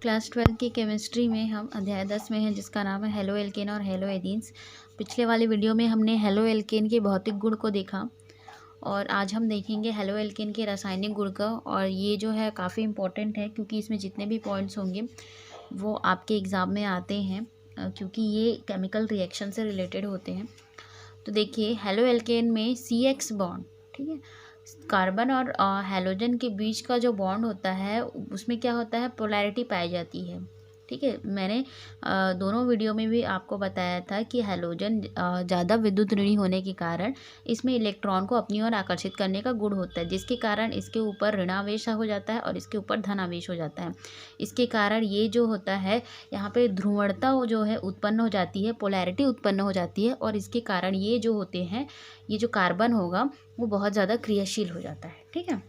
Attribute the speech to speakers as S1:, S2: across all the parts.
S1: Class 12 की chemistry में हम अध्याय 10 में हैं, जिसका नाम है हेलो एल्केन और हेलो एडीन्स। पिछले वाले वीडियो में हमने हेलो एल्केन के भौतिक गुण को देखा और आज हम देखेंगे हेलो एल्केन के रासायनिक गुण का। और ये जो है काफ़ी इम्पोर्टेंट है क्योंकि इसमें जितने भी पॉइंट्स होंगे वो आपके एग्ज़ाम में आते हैं, क्योंकि ये केमिकल रिएक्शन से रिलेटेड होते हैं। तो देखिए, हेलो एल्केन में CX बॉन्ड, ठीक है, कार्बन और हैलोजन के बीच का जो बॉन्ड होता है उसमें क्या होता है, पोलैरिटी पाई जाती है। ठीक है, मैंने दोनों वीडियो में भी आपको बताया था कि हैलोजन ज़्यादा विद्युत ऋणी होने के कारण इसमें इलेक्ट्रॉन को अपनी ओर आकर्षित करने का गुण होता है, जिसके कारण इसके ऊपर ऋणावेश हो जाता है और इसके ऊपर धनावेश हो जाता है। इसके कारण ये जो होता है, यहाँ पे ध्रुवणता जो है उत्पन्न हो जाती है, पोलैरिटी उत्पन्न हो जाती है, और इसके कारण ये जो होते हैं, ये जो कार्बन होगा वो बहुत ज़्यादा क्रियाशील हो जाता है। ठीक है,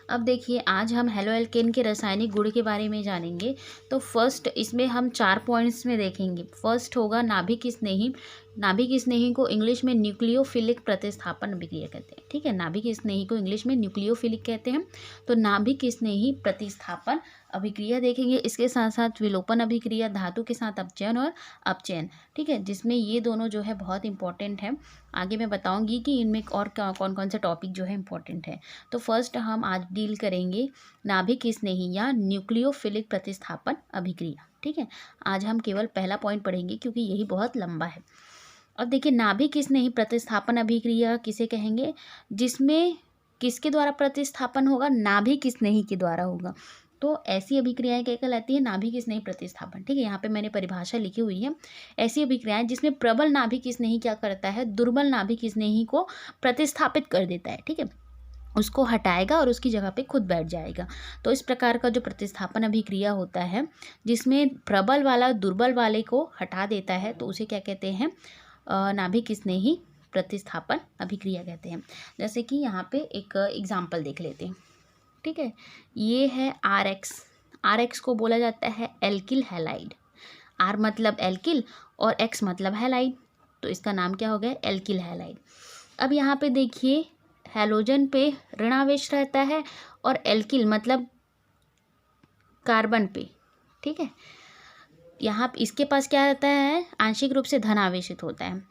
S1: अब देखिए, आज हम हेलो एल्केन के रासायनिक गुण के बारे में जानेंगे। तो फर्स्ट इसमें हम 4 पॉइंट्स में देखेंगे। फर्स्ट होगा नाभिक स्नेही। नाभिक स्नेही को इंग्लिश में न्यूक्लियोफिलिक प्रतिस्थापन अभिक्रिया कहते हैं। ठीक है, नाभिक स्नेही को इंग्लिश में न्यूक्लियोफिलिक कहते हैं। तो नाभिक स्नेही प्रतिस्थापन अभिक्रिया देखेंगे। इसके साथ साथ विलोपन अभिक्रिया, धातु के साथ अपचयन और अपचयन। ठीक है, जिसमें ये दोनों जो है बहुत इंपॉर्टेंट है। आगे मैं बताऊंगी कि इनमें और कौन कौन से टॉपिक जो है इंपॉर्टेंट है। तो फर्स्ट हम आज डील करेंगे नाभिक स्नेही या न्यूक्लियोफिलिक प्रतिस्थापन अभिक्रिया। ठीक है, आज हम केवल पहला पॉइंट पढ़ेंगे क्योंकि यही बहुत लंबा है। अब देखिए, नाभिक स्नेही प्रतिस्थापन अभिक्रिया किसे कहेंगे, जिसमें किसके द्वारा प्रतिस्थापन होगा, नाभिक स्नेही के द्वारा होगा। तो ऐसी अभिक्रियाएं क्या कहलाती है, नाभिक स्नेही प्रतिस्थापन। ठीक है, यहाँ पे मैंने परिभाषा लिखी हुई है। ऐसी अभिक्रियाएं जिसमें प्रबल नाभिक स्नेही क्या करता है, दुर्बल नाभिक स्नेही को प्रतिस्थापित कर देता है। ठीक है, उसको हटाएगा और उसकी जगह पे खुद बैठ जाएगा। तो इस प्रकार का जो प्रतिस्थापन अभिक्रिया होता है, जिसमें प्रबल वाला दुर्बल वाले को हटा देता है, तो उसे क्या कहते हैं, नाभिक स्नेही प्रतिस्थापन अभिक्रिया कहते हैं। जैसे कि यहाँ पे एक एग्जाम्पल देख लेते हैं। ठीक है, ये है RX को बोला जाता है एल्किल हैलाइड। R मतलब एल्किल और X मतलब हैलाइड, तो इसका नाम क्या हो गया, एल्किल हैलाइड। अब यहाँ पे देखिए, हैलोजन पे ऋणावेश रहता है और एल्किल मतलब कार्बन पे। ठीक है, यहाँ इसके पास क्या रहता है, आंशिक रूप से धन आवेशित होता है।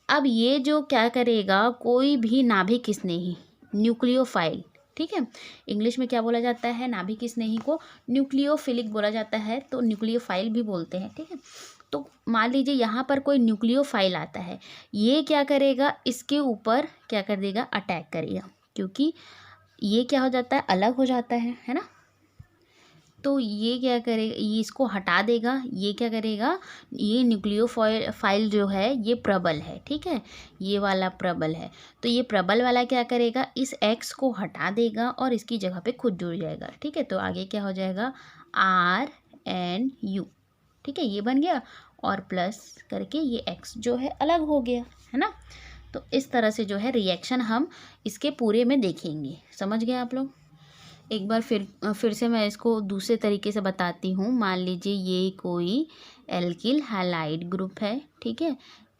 S1: अब ये जो क्या करेगा, कोई भी नाभिक स्नेही न्यूक्लियोफाइल, ठीक है, इंग्लिश में क्या बोला जाता है, नाभिक स्नेही को न्यूक्लियोफिलिक बोला जाता है, तो न्यूक्लियोफाइल भी बोलते हैं। ठीक है, तो मान लीजिए यहाँ पर कोई न्यूक्लियोफाइल आता है, ये क्या करेगा, इसके ऊपर क्या कर देगा, अटैक करेगा, क्योंकि ये क्या हो जाता है, अलग हो जाता है ना। तो ये क्या करेगा, ये इसको हटा देगा। ये क्या करेगा, ये न्यूक्लियोफाइल जो है ये प्रबल है। ठीक है, ये वाला प्रबल है, तो ये प्रबल वाला क्या करेगा, इस X को हटा देगा और इसकी जगह पे खुद जुड़ जाएगा। ठीक है, तो आगे क्या हो जाएगा, RNU। ठीक है, ये बन गया और प्लस करके ये X जो है अलग हो गया, है ना। तो इस तरह से जो है रिएक्शन हम इसके पूरे में देखेंगे। समझ गए आप लोग। एक बार फिर से मैं इसको दूसरे तरीके से बताती हूँ। मान लीजिए ये कोई एल्किल हैलाइड ग्रुप है। ठीक है,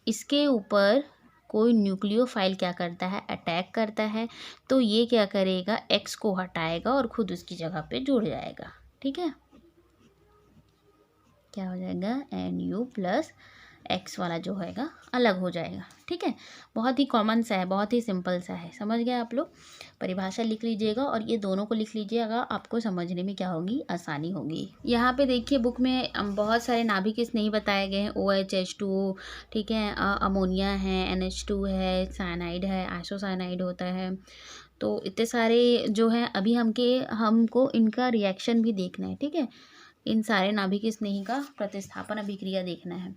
S1: इसके ऊपर कोई न्यूक्लियोफाइल क्या करता है, अटैक करता है, तो ये क्या करेगा, X को हटाएगा और खुद उसकी जगह पे जुड़ जाएगा। ठीक है, क्या हो जाएगा, NU प्लस X वाला जो होएगा अलग हो जाएगा। ठीक है, बहुत ही कॉमन सा है, बहुत ही सिंपल सा है। समझ गए आप लोग। परिभाषा लिख लीजिएगा और ये दोनों को लिख लीजिएगा, आपको समझने में क्या होगी, आसानी होगी। यहाँ पे देखिए, बुक में बहुत सारे नाभिक स्नेही बताए गए हैं। OH, H2O, ठीक है, अमोनिया है, NH2 है, साइनाइड है, आइसोसाइनाइड होता है। तो इतने सारे जो है, अभी हमको इनका रिएक्शन भी देखना है। ठीक है, इन सारे नाभिक स्नेही का प्रतिस्थापन अभिक्रिया देखना है।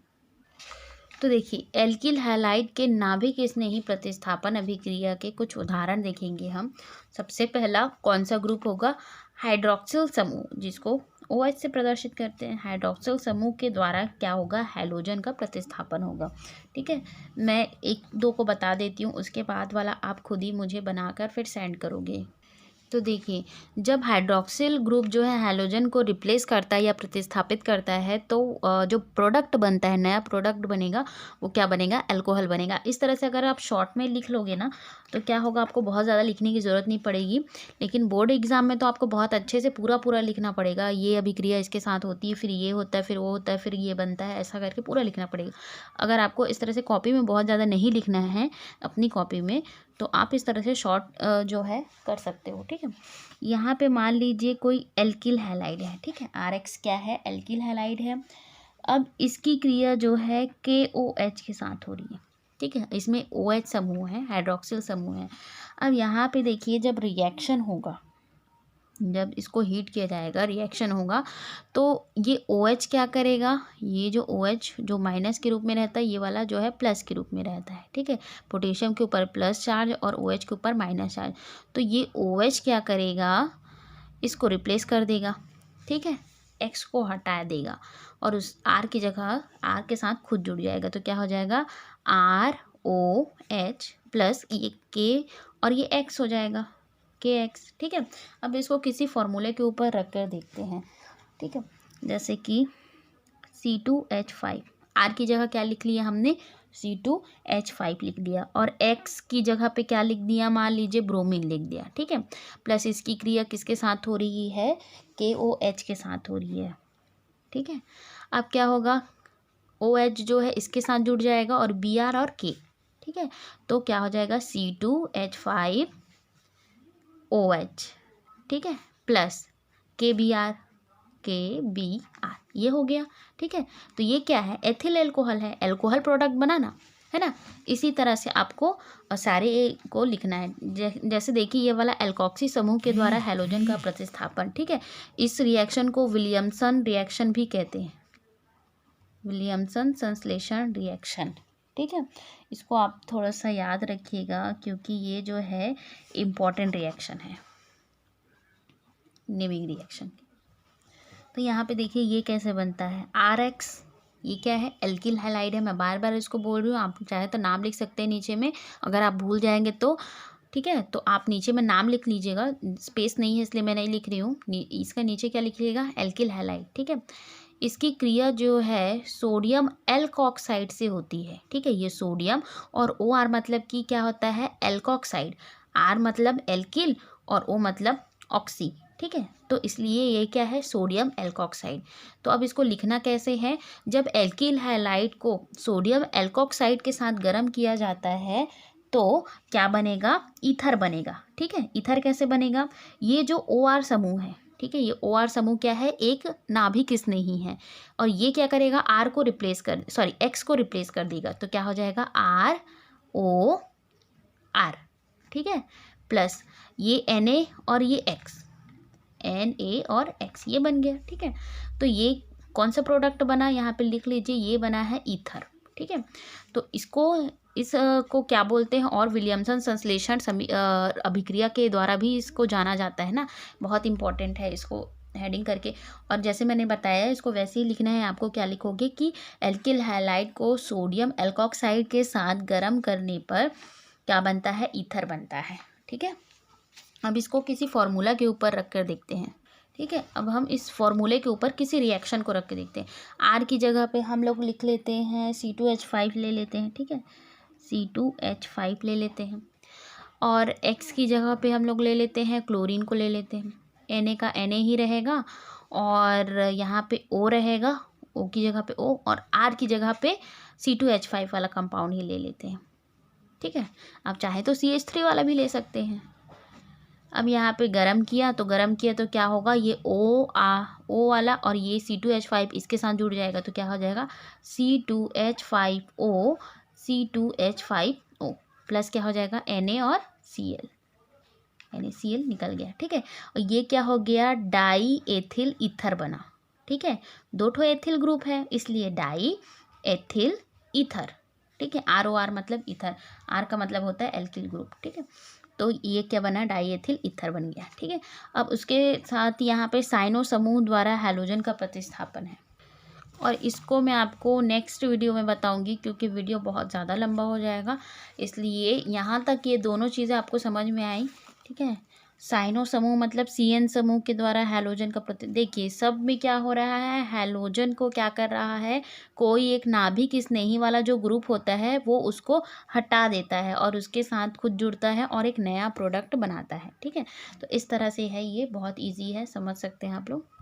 S1: तो देखिए, एल्किल हैलाइड के नाभिक स्नेही प्रतिस्थापन अभिक्रिया के कुछ उदाहरण देखेंगे हम। सबसे पहला कौन सा ग्रुप होगा, हाइड्रोक्सिल समूह, जिसको OH से प्रदर्शित करते हैं। हाइड्रोक्सिल समूह के द्वारा क्या होगा, हैलोजन का प्रतिस्थापन होगा। ठीक है, मैं एक दो को बता देती हूँ, उसके बाद वाला आप खुद ही मुझे बनाकर फिर सेंड करोगे। तो देखिए, जब हाइड्रॉक्सिल ग्रुप जो है हैलोजन को रिप्लेस करता है या प्रतिस्थापित करता है, तो जो प्रोडक्ट बनता है, नया प्रोडक्ट बनेगा, वो क्या बनेगा, अल्कोहल बनेगा। इस तरह से अगर आप शॉर्ट में लिख लोगे ना, तो क्या होगा, आपको बहुत ज़्यादा लिखने की ज़रूरत नहीं पड़ेगी। लेकिन बोर्ड एग्जाम में तो आपको बहुत अच्छे से पूरा पूरा लिखना पड़ेगा। ये अभिक्रिया इसके साथ होती है, फिर ये होता है, फिर वो होता है, फिर ये बनता है, ऐसा करके पूरा लिखना पड़ेगा। अगर आपको इस तरह से कॉपी में बहुत ज़्यादा नहीं लिखना है अपनी कॉपी में, तो आप इस तरह से शॉर्ट जो है कर सकते हो। ठीक है, यहाँ पे मान लीजिए कोई एल्किल हैलाइड है। ठीक है, RX क्या है, एल्किल हैलाइड है। अब इसकी क्रिया जो है KOH के साथ हो रही है। ठीक है, इसमें OH समूह है, हाइड्रोक्सिल समूह है। अब यहाँ पे देखिए, जब रिएक्शन होगा, जब इसको हीट किया जाएगा, रिएक्शन होगा, तो ये OH क्या करेगा, ये जो OH जो माइनस के रूप में रहता है, ये वाला जो है प्लस के रूप में रहता है। ठीक है, पोटेशियम के ऊपर प्लस चार्ज और OH के ऊपर माइनस चार्ज। तो ये OH क्या करेगा, इसको रिप्लेस कर देगा। ठीक है, X को हटा देगा और उस R की जगह R के साथ खुद जुड़ जाएगा। तो क्या हो जाएगा, ROH प्लस ये K और ये X हो जाएगा, KX। ठीक है, अब इसको किसी फॉर्मूले के ऊपर रख कर देखते हैं। ठीक है, जैसे कि C2H5, R की जगह क्या लिख लिया हमने, C2H5 लिख दिया, और X की जगह पे क्या लिख दिया, मान लीजिए ब्रोमीन लिख दिया। ठीक है, प्लस इसकी क्रिया किसके साथ हो रही है, KOH के साथ हो रही है। ठीक है, अब क्या होगा, OH जो है इसके साथ जुड़ जाएगा और Br और K। ठीक है, तो क्या हो जाएगा, C2H5OH। ठीक है, प्लस KBr, ये हो गया। ठीक है, तो ये क्या है, एथिल एल्कोहल है, एल्कोहल प्रोडक्ट बनाना है ना। इसी तरह से आपको सारे को लिखना है। जैसे देखिए, ये वाला एल्कोक्सी समूह के द्वारा हैलोजन का प्रतिस्थापन। ठीक है, इस रिएक्शन को विलियमसन रिएक्शन भी कहते हैं, विलियमसन संश्लेषण रिएक्शन। ठीक है, इसको आप थोड़ा सा याद रखिएगा, क्योंकि ये जो है इम्पॉर्टेंट रिएक्शन है, नेमिंग रिएक्शन। तो यहाँ पे देखिए, ये कैसे बनता है, RX, ये क्या है, एल्किल हैलाइड है। मैं बार बार इसको बोल रही हूँ, आप चाहे तो नाम लिख सकते हैं नीचे में, अगर आप भूल जाएंगे तो। ठीक है, तो आप नीचे में नाम लिख लीजिएगा, स्पेस नहीं है इसलिए मैं नहीं लिख रही हूँ। इसका नीचे क्या लिखिएगा, एल्किल हैलाइड। ठीक है, इसकी क्रिया जो है सोडियम एल्कोक्साइड से होती है। ठीक है, ये सोडियम और OR मतलब कि क्या होता है, एल्कोक्साइड। R मतलब एल्किल और O मतलब ऑक्सी। ठीक है, तो इसलिए ये क्या है, सोडियम एल्कोक्साइड। तो अब इसको लिखना कैसे है, जब एल्किल हैलाइड को सोडियम एल्कोक्साइड के साथ गर्म किया जाता है, तो क्या बनेगा, ईथर बनेगा। ठीक है, ईथर कैसे बनेगा, ये जो OR समूह है, ठीक है, ये OR समूह क्या है, एक नाभिक स्नेही है, और ये क्या करेगा, R को रिप्लेस कर, सॉरी X को रिप्लेस कर देगा। तो क्या हो जाएगा, ROR। ठीक है, प्लस ये Na और ये X, Na और X, ये बन गया। ठीक है, तो ये कौन सा प्रोडक्ट बना, यहाँ पे लिख लीजिए, ये बना है ईथर। ठीक है, तो इसको क्या बोलते हैं, और विलियमसन संश्लेषण अभिक्रिया के द्वारा भी इसको जाना जाता है ना, बहुत इंपॉर्टेंट है, इसको हेडिंग करके। और जैसे मैंने बताया, इसको वैसे ही लिखना है आपको। क्या लिखोगे कि एल्किल हैलाइड को सोडियम एल्कोक्साइड के साथ गर्म करने पर क्या बनता है, ईथर बनता है। ठीक है, अब इसको किसी फॉर्मूला के ऊपर रख कर देखते हैं। ठीक है, अब हम इस फॉर्मूले के ऊपर किसी रिएक्शन को रख के देखते हैं। R की जगह पे हम लोग लिख लेते हैं C2H5 ले लेते हैं। ठीक है, C2H5 ले लेते हैं, और X की जगह पे हम लोग ले लेते हैं, क्लोरीन को ले लेते हैं। Na का Na ही रहेगा, और यहाँ पे O रहेगा, O की जगह पे O, और R की जगह पे C2H5 वाला कंपाउंड ही ले लेते हैं। ठीक है, आप चाहे तो CH3 वाला भी ले सकते हैं। अब यहाँ पे गरम किया तो क्या होगा, ये O वाला और ये C2H5 इसके साथ जुड़ जाएगा। तो क्या हो जाएगा, C2H5O, C2H5O प्लस क्या हो जाएगा, Na और Cl, NaCl निकल गया। ठीक है, और ये क्या हो गया, डाई एथिल ईथर बना। ठीक है, 2 ठो एथिल ग्रुप है, इसलिए डाई एथिल ईथर। ठीक है, ROR मतलब ईथर, R का मतलब होता है एल्किल ग्रुप। ठीक है, तो ये क्या बना, डाई एथिल ईथर बन गया। ठीक है, अब उसके साथ यहाँ पे साइनो समूह द्वारा हैलोजन का प्रतिस्थापन है, और इसको मैं आपको नेक्स्ट वीडियो में बताऊंगी, क्योंकि वीडियो बहुत ज़्यादा लंबा हो जाएगा। इसलिए यहाँ तक ये दोनों चीज़ें आपको समझ में आई। ठीक है, साइनो समूह मतलब CN समूह के द्वारा हैलोजन का देखिए सब में क्या हो रहा है, हैलोजन को क्या कर रहा है, कोई एक नाभिक स्नेही वाला जो ग्रुप होता है वो उसको हटा देता है और उसके साथ खुद जुड़ता है और एक नया प्रोडक्ट बनाता है। ठीक है, तो इस तरह से है, ये बहुत ईजी है, समझ सकते हैं आप लोग।